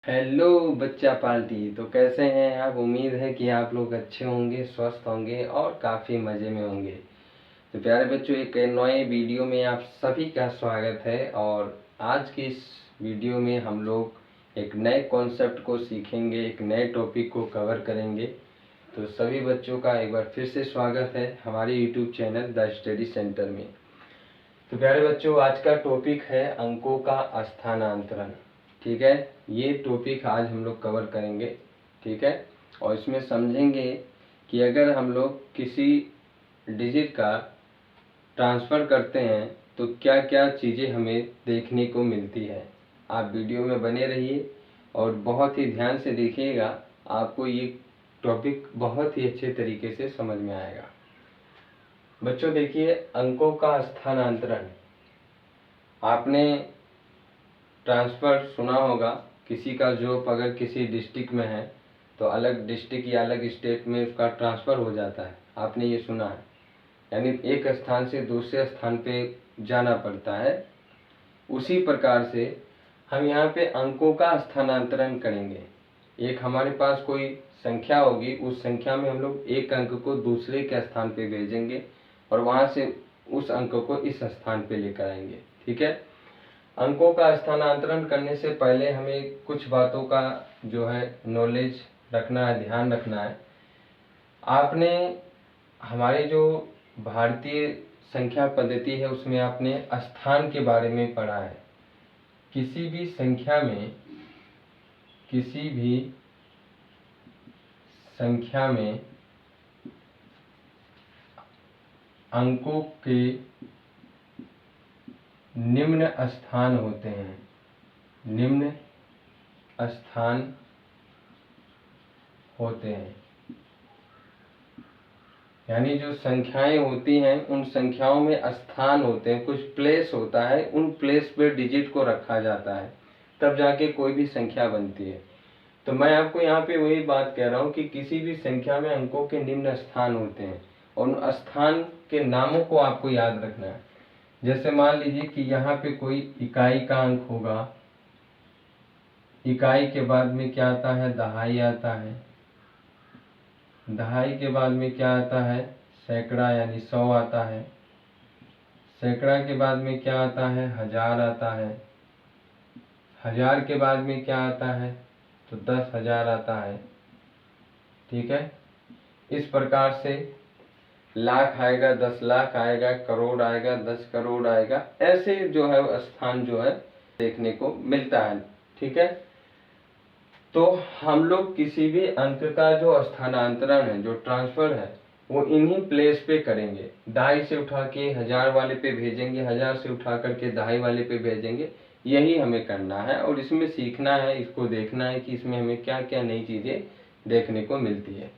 Hello बच्चा party. तो कैसे हैं आप? उम्मीद है कि आप लोग अच्छे होंगे, स्वस्थ होंगे और काफ़ी मज़े में होंगे। तो प्यारे बच्चों, एक नए वीडियो में आप सभी का स्वागत है। और आज की इस वीडियो में हम लोग एक नए कॉन्सेप्ट को सीखेंगे, एक नए टॉपिक को कवर करेंगे। तो सभी बच्चों का एक बार फिर से स्वागत है हमारे YouTube channel the study centre में। तो प्यारे बच्चों, आज का टॉपिक है अंकों का स्थानांतरण। ठीक है, ये टॉपिक आज हम लोग कवर करेंगे। ठीक है, और इसमें समझेंगे कि अगर हम लोग किसी डिजिट का ट्रांसफ़र करते हैं तो क्या क्या चीज़ें हमें देखने को मिलती है। आप वीडियो में बने रहिए और बहुत ही ध्यान से देखिएगा, आपको ये टॉपिक बहुत ही अच्छे तरीके से समझ में आएगा। बच्चों देखिए, अंकों का स्थानांतरण। आपने ट्रांसफ़र सुना होगा, किसी का जॉब अगर किसी डिस्ट्रिक्ट में है तो अलग डिस्ट्रिक्ट या अलग स्टेट में उसका ट्रांसफ़र हो जाता है। आपने ये सुना है, यानी एक स्थान से दूसरे स्थान पे जाना पड़ता है। उसी प्रकार से हम यहाँ पे अंकों का स्थानांतरण करेंगे। एक हमारे पास कोई संख्या होगी, उस संख्या में हम लोग एक अंक को दूसरे के स्थान पे भेजेंगे और वहाँ से उस अंक को इस स्थान पे लेकर आएंगे। ठीक है, अंकों का स्थानांतरण करने से पहले हमें कुछ बातों का जो है नॉलेज रखना है, ध्यान रखना है। आपने हमारे जो भारतीय संख्या पद्धति है उसमें आपने स्थान के बारे में पढ़ा है। किसी भी संख्या में, किसी भी संख्या में अंकों के निम्न स्थान होते हैं। निम्न स्थान होते हैं, यानी जो संख्याएं होती हैं उन संख्याओं में स्थान होते हैं, कुछ प्लेस होता है, उन प्लेस पे डिजिट को रखा जाता है, तब जाके कोई भी संख्या बनती है। तो मैं आपको यहाँ पे वही बात कह रहा हूँ कि किसी भी संख्या में अंकों के निम्न स्थान होते हैं और उन स्थान के नामों को आपको याद रखना है। जैसे मान लीजिए कि यहाँ पे कोई इकाई का अंक होगा, इकाई के बाद में क्या आता है? दहाई आता है। दहाई के बाद में क्या आता है? सैकड़ा यानी 100 आता है। सैकड़ा के बाद में क्या आता है? 1000 आता है। 1000 के बाद में क्या आता है? तो 10,000 आता है। ठीक है, इस प्रकार से लाख आएगा, 10 लाख आएगा, करोड़ आएगा, 10 करोड़ आएगा। ऐसे जो है स्थान जो है देखने को मिलता है। ठीक है, तो हम लोग किसी भी अंक का जो स्थानांतरण है, जो ट्रांसफर है, वो इन्हीं प्लेस पे करेंगे। दहाई से उठा के 1000 वाले पे भेजेंगे, 1000 से उठा करके दहाई वाले पे भेजेंगे। यही हमें करना है और इसमें सीखना है, इसको देखना है कि इसमें हमें क्या क्या नई चीज़ें देखने को मिलती है।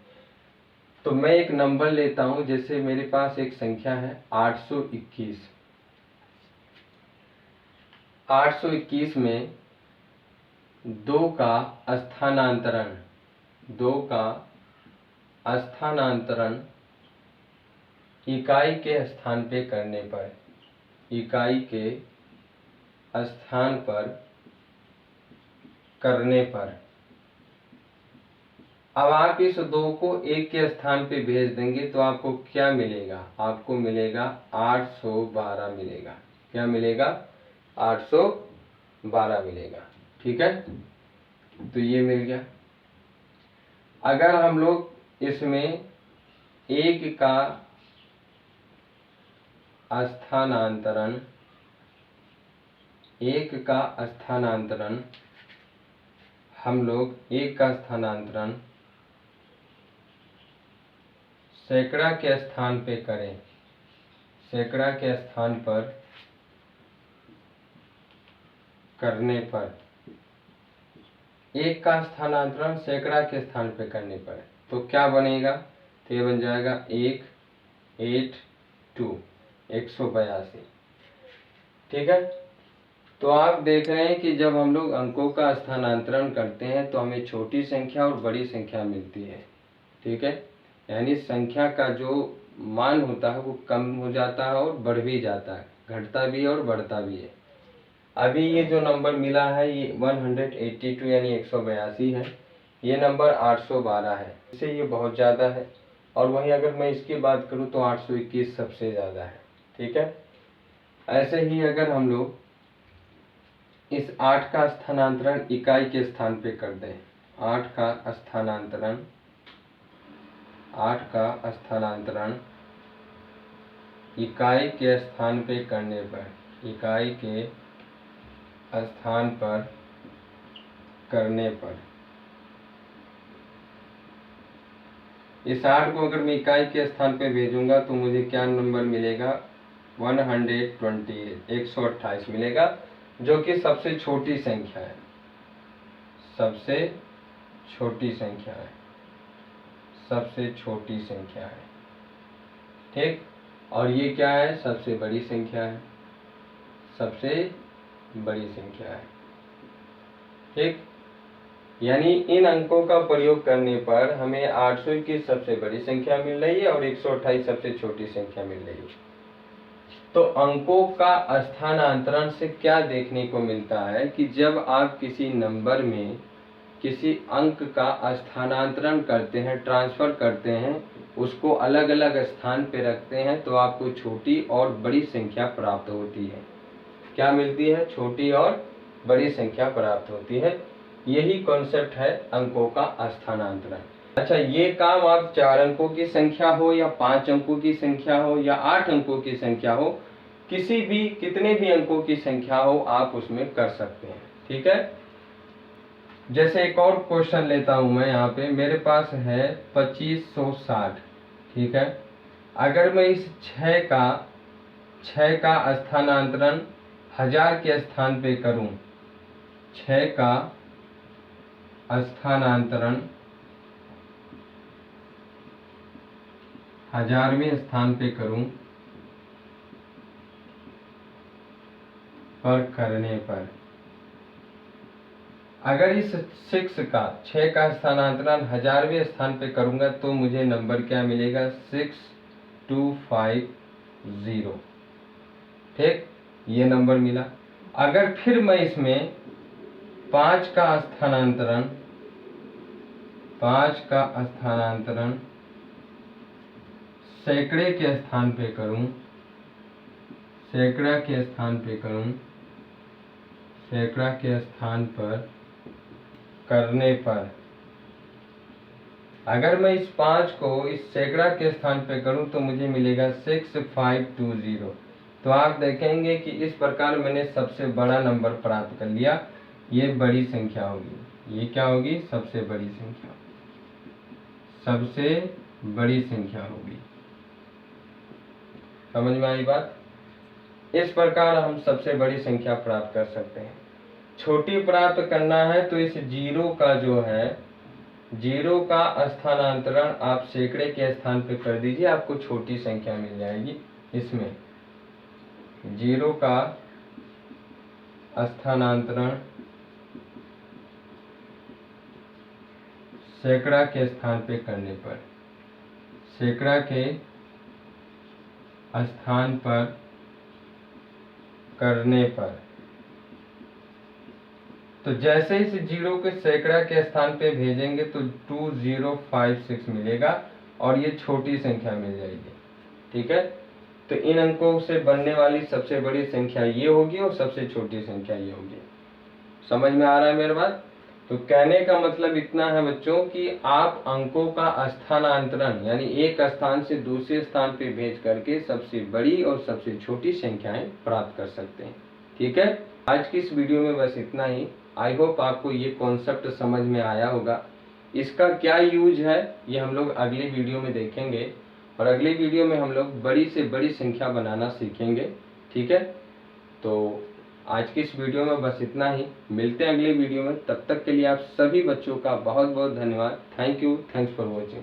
तो मैं एक नंबर लेता हूँ, जैसे मेरे पास एक संख्या है 821। 821 में 2 का स्थानांतरण, 2 का स्थानांतरण इकाई के स्थान पे करने पर, इकाई के स्थान पर करने पर, अब आप इस 2 को 1 के स्थान पे भेज देंगे तो आपको क्या मिलेगा? आपको मिलेगा 812 मिलेगा। क्या मिलेगा? 812 मिलेगा। ठीक है, तो ये मिल गया। अगर हम लोग इसमें 1 का स्थानांतरण, 1 का स्थानांतरण हम लोग 1 का स्थानांतरण सैकड़ा के स्थान पे करें, सैकड़ा के स्थान पर करने पर, 1 का स्थानांतरण सैकड़ा के स्थान पे करने पर तो क्या बनेगा? तो ये बन जाएगा 182, 182। ठीक है, तो आप देख रहे हैं कि जब हम लोग अंकों का स्थानांतरण करते हैं तो हमें छोटी संख्या और बड़ी संख्या मिलती है। ठीक है, यानी संख्या का जो मान होता है वो कम हो जाता है और बढ़ भी जाता है, घटता भी है और बढ़ता भी है। अभी ये जो नंबर मिला है ये 182 यानी 182 है, ये नंबर 812 है, इससे ये बहुत ज़्यादा है। और वहीं अगर मैं इसकी बात करूँ तो 821 सबसे ज़्यादा है। ठीक है, ऐसे ही अगर हम लोग इस 8 का स्थानांतरण इकाई के स्थान पे कर दें, 8 का स्थानांतरण इकाई के स्थान पे करने पर, इकाई के स्थान पर करने पर इस 8 को अगर मैं इकाई के स्थान पे भेजूंगा तो मुझे क्या नंबर मिलेगा, 128, 128 मिलेगा, जो कि सबसे छोटी संख्या है, सबसे छोटी संख्या है, सबसे छोटी संख्या है। ठीक, और ये क्या है, सबसे बड़ी संख्या है, सबसे बड़ी संख्या है। ठीक, यानी इन अंकों का प्रयोग करने पर हमें 821 सबसे बड़ी संख्या मिल रही है और 128 सबसे छोटी संख्या मिल रही है। तो अंकों का स्थानांतरण से क्या देखने को मिलता है कि जब आप किसी नंबर में किसी अंक का स्थानांतरण करते हैं, ट्रांसफर करते हैं, उसको अलग अलग स्थान पे रखते हैं, तो आपको छोटी और बड़ी संख्या प्राप्त होती है। क्या मिलती है, छोटी और बड़ी संख्या प्राप्त होती है। यही कॉन्सेप्ट है अंकों का स्थानांतरण। अच्छा, ये काम आप 4 अंकों की संख्या हो या 5 अंकों की संख्या हो या 8 अंकों की संख्या हो, कितने भी अंकों की संख्या हो, आप उसमें कर सकते हैं। ठीक है, जैसे एक और क्वेश्चन लेता हूं मैं, यहाँ पे मेरे पास है 2560। ठीक है, अगर मैं इस 6 का स्थानांतरण 1000 के स्थान पे करूं, 6 का स्थानांतरण 1000वें स्थान पे करूं करने पर, अगर इस 6 का स्थानांतरण 1000वें स्थान पे करूंगा तो मुझे नंबर क्या मिलेगा, 6250। ठीक, ये नंबर मिला। अगर फिर मैं इसमें 5 का स्थानांतरण सैकड़े के स्थान पे करूं, सैकड़ा के स्थान पर करने पर, अगर मैं इस 5 को इस सैकड़ा के स्थान पे करूं तो मुझे मिलेगा 6520। तो आप देखेंगे कि इस प्रकार मैंने सबसे बड़ा नंबर प्राप्त कर लिया। ये बड़ी संख्या होगी, ये क्या होगी, सबसे बड़ी संख्या, सबसे बड़ी संख्या होगी। समझ में आई बात? इस प्रकार हम सबसे बड़ी संख्या प्राप्त कर सकते हैं। छोटी प्राप्त करना है तो इस 0 का जो है, 0 का स्थानांतरण आप सैकड़े के स्थान पे कर दीजिए, आपको छोटी संख्या मिल जाएगी। इसमें 0 का स्थानांतरण सैकड़ा के स्थान पे करने पर, सैकड़ा के स्थान पर करने पर, तो जैसे इस 0 के सैकड़ा के स्थान पे भेजेंगे तो 2056 मिलेगा और ये छोटी संख्या मिल जाएगी। ठीक है, तो इन अंकों से बनने वाली सबसे बड़ी संख्या ये होगी और सबसे छोटी संख्या ये होगी। समझ में आ रहा है मेरी बात? तो कहने का मतलब इतना है बच्चों कि आप अंकों का स्थानांतरण यानी एक स्थान से दूसरे स्थान पे भेज करके सबसे बड़ी और सबसे छोटी संख्याएं प्राप्त कर सकते हैं। ठीक है, आज की इस वीडियो में बस इतना ही। आई होप आपको ये कॉन्सेप्ट समझ में आया होगा। इसका क्या यूज है ये हम लोग अगली वीडियो में देखेंगे और अगली वीडियो में हम लोग बड़ी से बड़ी संख्या बनाना सीखेंगे। ठीक है, तो आज की इस वीडियो में बस इतना ही। मिलते हैं अगले वीडियो में, तब तक के लिए आप सभी बच्चों का बहुत बहुत धन्यवाद। Thank you, thanks for watching.